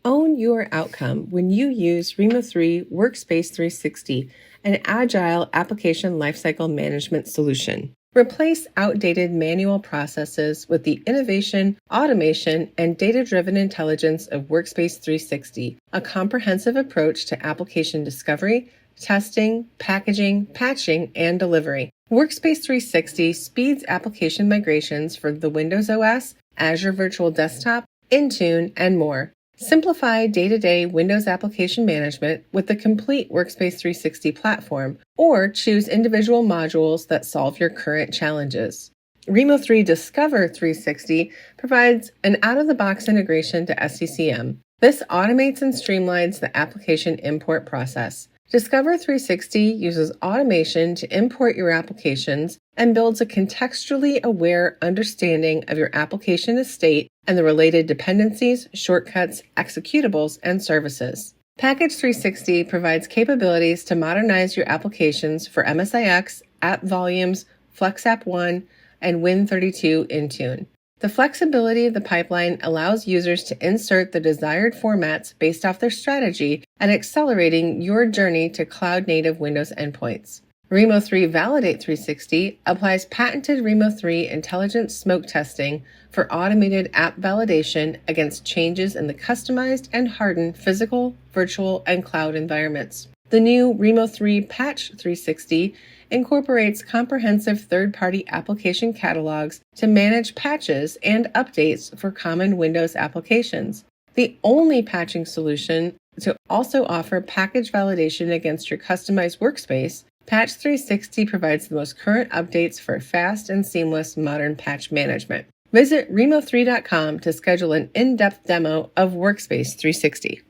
Own your outcome when you use Rimo3 Workspace360, an agile application lifecycle management solution. Replace outdated manual processes with the innovation, automation, and data-driven intelligence of Workspace360, a comprehensive approach to application discovery, testing, packaging, patching, and delivery. Workspace360 speeds application migrations for the Windows OS, Azure Virtual Desktop, Intune, and more. Simplify day-to-day Windows application management with the complete Workspace360 platform, or choose individual modules that solve your current challenges. Rimo3 Discover 360 provides an out-of-the-box integration to SCCM. This automates and streamlines the application import process. Discover 360 uses automation to import your applications and builds a contextually aware understanding of your application estate and the related dependencies, shortcuts, executables, and services. Package 360 provides capabilities to modernize your applications for MSIX, AppVolumes, FlexAppOne, and Win32 Intune. The flexibility of the pipeline allows users to insert the desired formats based off their strategy and accelerating your journey to cloud-native Windows endpoints. Rimo3 Validate 360 applies patented Rimo3 intelligent smoke testing for automated app validation against changes in the customized and hardened physical, virtual, and cloud environments. The new Rimo3 Patch 360 incorporates comprehensive third-party application catalogs to manage patches and updates for common Windows applications. The only patching solution to also offer package validation against your customized workspace, Patch 360 provides the most current updates for fast and seamless modern patch management. Visit Rimo3.com to schedule an in-depth demo of Workspace 360.